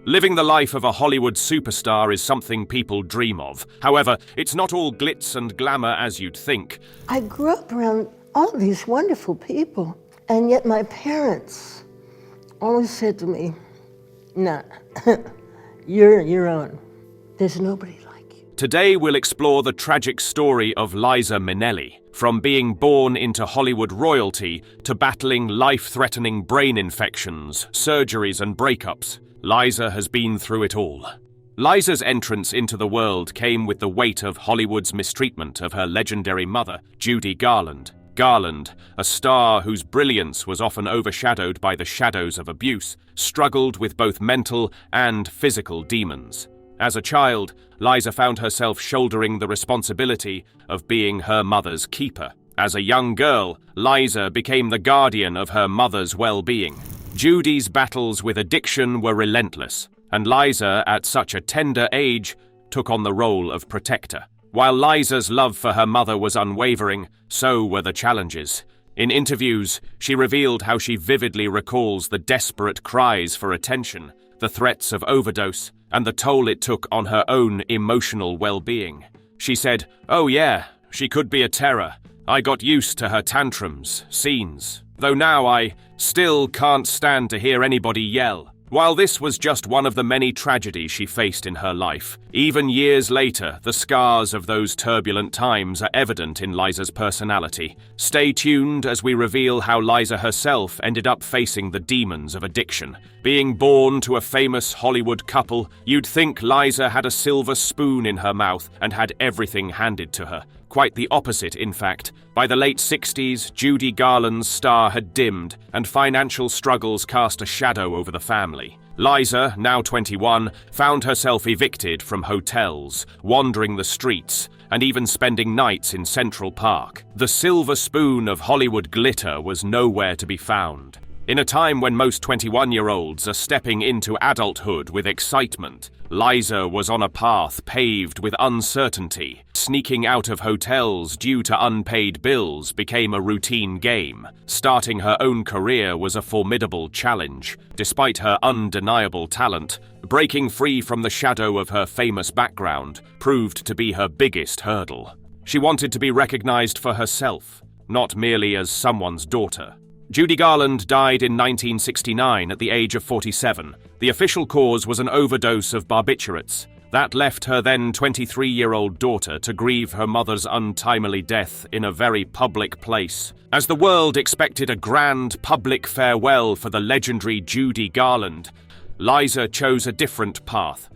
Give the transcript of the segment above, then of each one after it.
Living the life of a Hollywood superstar is something people dream of. However, it's not all glitz and glamour as you'd think. I grew up around all these wonderful people, and yet my parents always said to me, nah, you're your own. There's nobody like you. Today we'll explore the tragic story of Liza Minnelli. From being born into Hollywood royalty to battling life-threatening brain infections, surgeries and breakups, Liza has been through it all. Liza's entrance into the world came with the weight of Hollywood's mistreatment of her legendary mother, Judy Garland. Garland, a star whose brilliance was often overshadowed by the shadows of abuse, struggled with both mental and physical demons. As a child, Liza found herself shouldering the responsibility of being her mother's keeper. As a young girl, Liza became the guardian of her mother's well-being. Judy's battles with addiction were relentless, and Liza, at such a tender age, took on the role of protector. While Liza's love for her mother was unwavering, so were the challenges. In interviews, she revealed how she vividly recalls the desperate cries for attention, the threats of overdose, and the toll it took on her own emotional well-being. She said, "Oh yeah, she could be a terror. I got used to her tantrums, scenes. Though now I still can't stand to hear anybody yell." While this was just one of the many tragedies she faced in her life, even years later, the scars of those turbulent times are evident in Liza's personality. Stay tuned as we reveal how Liza herself ended up facing the demons of addiction. Being born to a famous Hollywood couple, you'd think Liza had a silver spoon in her mouth and had everything handed to her. Quite the opposite, in fact. By the late 60s, Judy Garland's star had dimmed, and financial struggles cast a shadow over the family. Liza, now 21, found herself evicted from hotels, wandering the streets, and even spending nights in Central Park. The silver spoon of Hollywood glitter was nowhere to be found. In a time when most 21-year-olds are stepping into adulthood with excitement, Liza was on a path paved with uncertainty. Sneaking out of hotels due to unpaid bills became a routine game. Starting her own career was a formidable challenge. Despite her undeniable talent, breaking free from the shadow of her famous background proved to be her biggest hurdle. She wanted to be recognized for herself, not merely as someone's daughter. Judy Garland died in 1969 at the age of 47. The official cause was an overdose of barbiturates. That left her then 23-year-old daughter to grieve her mother's untimely death in a very public place. As the world expected a grand public farewell for the legendary Judy Garland, Liza chose a different path.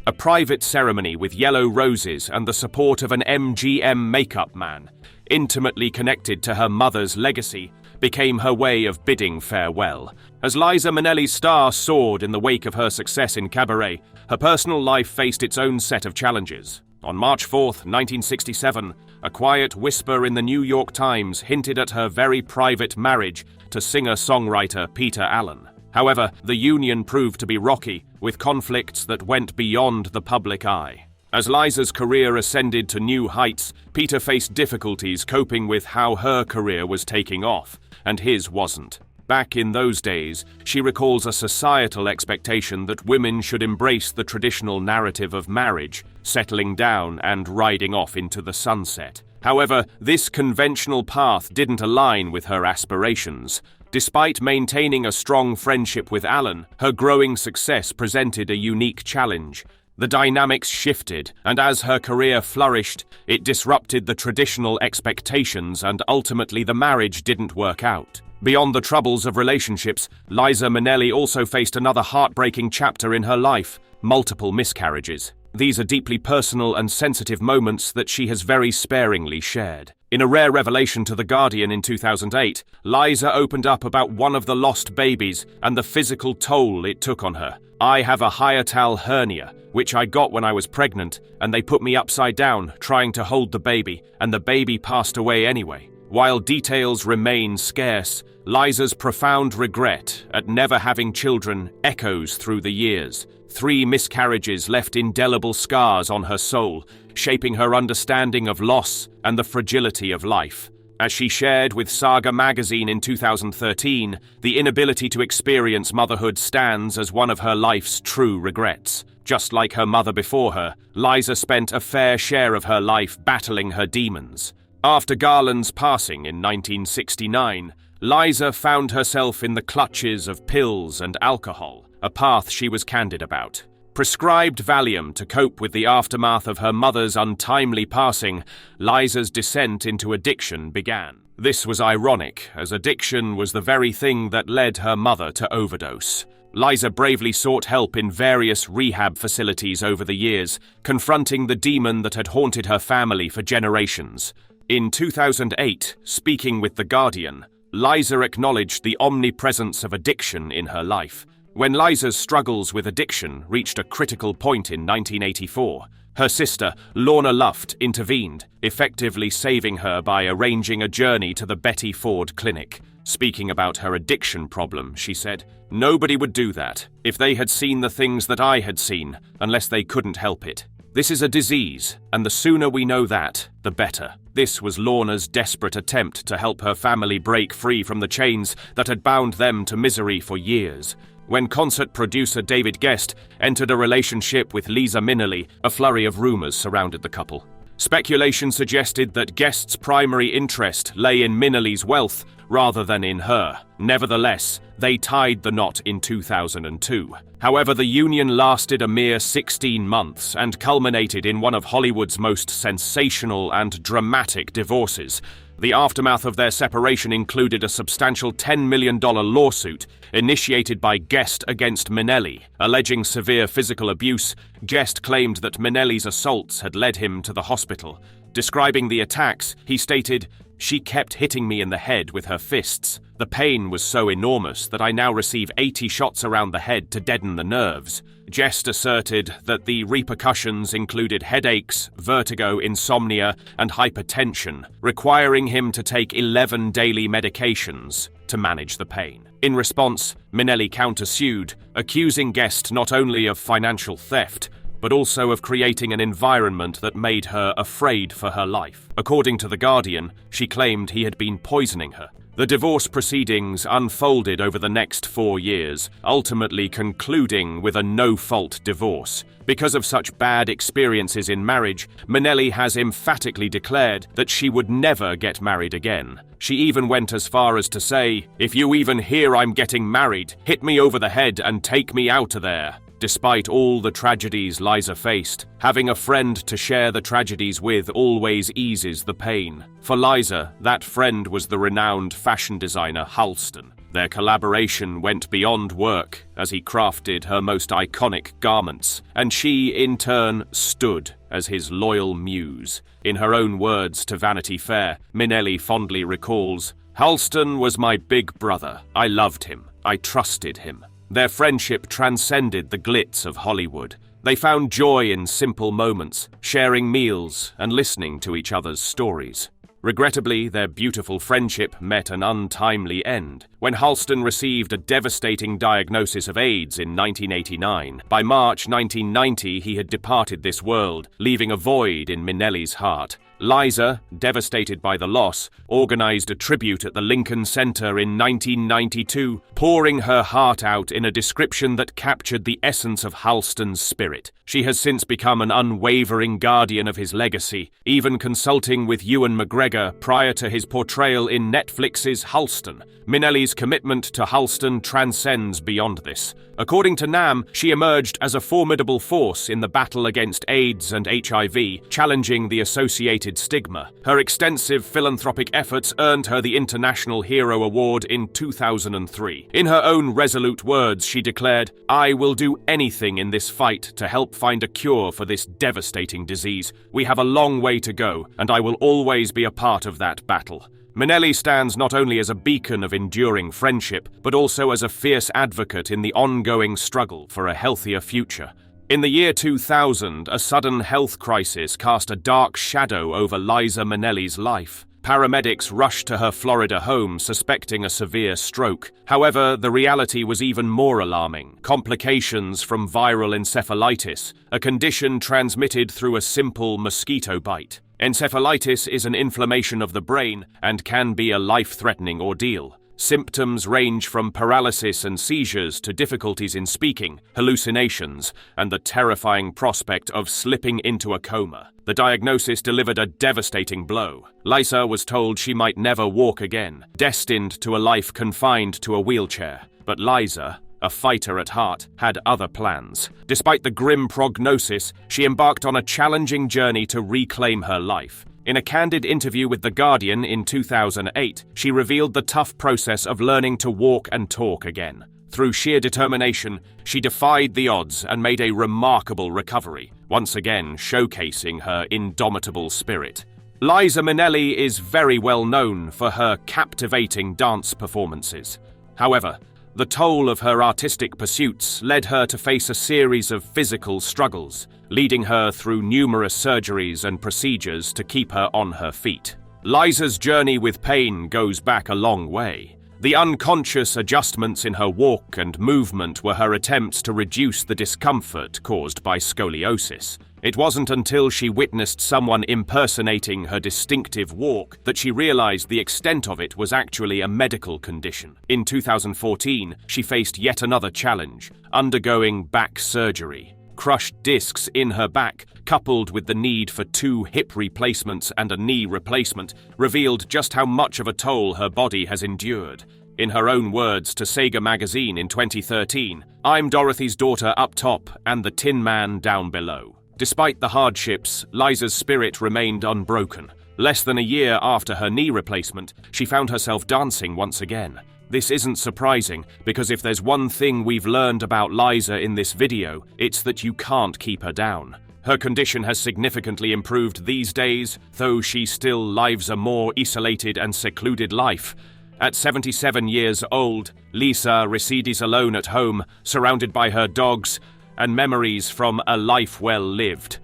A private ceremony with yellow roses and the support of an MGM makeup man, intimately connected to her mother's legacy, became her way of bidding farewell. As Liza Minnelli's star soared in the wake of her success in cabaret, her personal life faced its own set of challenges. On March 4, 1967, a quiet whisper in the New York Times hinted at her very private marriage to singer-songwriter Peter Allen. However, the union proved to be rocky, with conflicts that went beyond the public eye. As Liza's career ascended to new heights, Peter faced difficulties coping with how her career was taking off, and his wasn't. Back in those days, she recalls a societal expectation that women should embrace the traditional narrative of marriage, settling down and riding off into the sunset. However, this conventional path didn't align with her aspirations. Despite maintaining a strong friendship with Allen, her growing success presented a unique challenge. The dynamics shifted, and as her career flourished, it disrupted the traditional expectations and ultimately the marriage didn't work out. Beyond the troubles of relationships, Liza Minnelli also faced another heartbreaking chapter in her life: multiple miscarriages. These are deeply personal and sensitive moments that she has very sparingly shared. In a rare revelation to The Guardian in 2008, Liza opened up about one of the lost babies and the physical toll it took on her. "I have a hiatal hernia, which I got when I was pregnant, and they put me upside down trying to hold the baby, and the baby passed away anyway." While details remain scarce, Liza's profound regret at never having children echoes through the years. 3 miscarriages left indelible scars on her soul, shaping her understanding of loss and the fragility of life. As she shared with Saga magazine in 2013, the inability to experience motherhood stands as one of her life's true regrets. Just like her mother before her, Liza spent a fair share of her life battling her demons. After Garland's passing in 1969, Liza found herself in the clutches of pills and alcohol, a path she was candid about. Prescribed Valium to cope with the aftermath of her mother's untimely passing, Liza's descent into addiction began. This was ironic, as addiction was the very thing that led her mother to overdose. Liza bravely sought help in various rehab facilities over the years, confronting the demon that had haunted her family for generations. In 2008, speaking with The Guardian, Liza acknowledged the omnipresence of addiction in her life. When Liza's struggles with addiction reached a critical point in 1984, her sister, Lorna Luft, intervened, effectively saving her by arranging a journey to the Betty Ford Clinic. Speaking about her addiction problem, she said, "Nobody would do that if they had seen the things that I had seen, unless they couldn't help it. This is a disease, and the sooner we know that, the better." This was Lorna's desperate attempt to help her family break free from the chains that had bound them to misery for years. When concert producer David Guest entered a relationship with Liza Minnelli, a flurry of rumors surrounded the couple. Speculation suggested that Guest's primary interest lay in Minnelli's wealth rather than in her. Nevertheless, they tied the knot in 2002. However, the union lasted a mere 16 months and culminated in one of Hollywood's most sensational and dramatic divorces. The aftermath of their separation included a substantial $10 million lawsuit initiated by Guest against Minnelli. Alleging severe physical abuse, Guest claimed that Minnelli's assaults had led him to the hospital. Describing the attacks, he stated, "She kept hitting me in the head with her fists. The pain was so enormous that I now receive 80 shots around the head to deaden the nerves." Guest asserted that the repercussions included headaches, vertigo, insomnia, and hypertension, requiring him to take 11 daily medications to manage the pain. In response, Minnelli countersued, accusing Guest not only of financial theft, but also of creating an environment that made her afraid for her life. According to The Guardian, she claimed he had been poisoning her. The divorce proceedings unfolded over the next 4 years, ultimately concluding with a no-fault divorce. Because of such bad experiences in marriage, Minnelli has emphatically declared that she would never get married again. She even went as far as to say, "If you even hear I'm getting married, hit me over the head and take me out of there." Despite all the tragedies Liza faced, having a friend to share the tragedies with always eases the pain. For Liza, that friend was the renowned fashion designer Halston. Their collaboration went beyond work as he crafted her most iconic garments, and she, in turn, stood as his loyal muse. In her own words to Vanity Fair, Minnelli fondly recalls, "Halston was my big brother. I loved him. I trusted him." Their friendship transcended the glitz of Hollywood. They found joy in simple moments, sharing meals and listening to each other's stories. Regrettably, their beautiful friendship met an untimely end when Halston received a devastating diagnosis of AIDS in 1989. By March 1990, he had departed this world, leaving a void in Minnelli's heart. Liza, devastated by the loss, organized a tribute at the Lincoln Center in 1992, pouring her heart out in a description that captured the essence of Halston's spirit. She has since become an unwavering guardian of his legacy, even consulting with Ewan McGregor prior to his portrayal in Netflix's Halston. Minnelli's commitment to Halston transcends beyond this. According to NAM, she emerged as a formidable force in the battle against AIDS and HIV, challenging the associated stigma. Her extensive philanthropic efforts earned her the International Hero Award in 2003. In her own resolute words, she declared, "I will do anything in this fight to help find a cure for this devastating disease. We have a long way to go, and I will always be a part of that battle." Minnelli stands not only as a beacon of enduring friendship, but also as a fierce advocate in the ongoing struggle for a healthier future. In the year 2000, a sudden health crisis cast a dark shadow over Liza Minnelli's life. Paramedics rushed to her Florida home suspecting a severe stroke. However, the reality was even more alarming. Complications from viral encephalitis, a condition transmitted through a simple mosquito bite. Encephalitis is an inflammation of the brain and can be a life-threatening ordeal. Symptoms range from paralysis and seizures to difficulties in speaking, hallucinations, and the terrifying prospect of slipping into a coma. The diagnosis delivered a devastating blow. Liza was told she might never walk again, destined to a life confined to a wheelchair. But Liza, a fighter at heart, had other plans. Despite the grim prognosis, she embarked on a challenging journey to reclaim her life. In a candid interview with The Guardian in 2008, she revealed the tough process of learning to walk and talk again. Through sheer determination, she defied the odds and made a remarkable recovery, once again showcasing her indomitable spirit. Liza Minnelli is very well known for her captivating dance performances. However, the toll of her artistic pursuits led her to face a series of physical struggles, leading her through numerous surgeries and procedures to keep her on her feet. Liza's journey with pain goes back a long way. The unconscious adjustments in her walk and movement were her attempts to reduce the discomfort caused by scoliosis. It wasn't until she witnessed someone impersonating her distinctive walk that she realized the extent of it was actually a medical condition. In 2014, she faced yet another challenge, undergoing back surgery. Crushed discs in her back, coupled with the need for 2 hip replacements and a knee replacement, revealed just how much of a toll her body has endured. In her own words to Sega magazine in 2013, "I'm Dorothy's daughter up top and the Tin Man down below." Despite the hardships, Liza's spirit remained unbroken. Less than a year after her knee replacement, she found herself dancing once again. This isn't surprising, because if there's one thing we've learned about Liza in this video, it's that you can't keep her down. Her condition has significantly improved these days, though she still lives a more isolated and secluded life. At 77 years old, Liza resides alone at home, surrounded by her dogs and memories from a life well lived.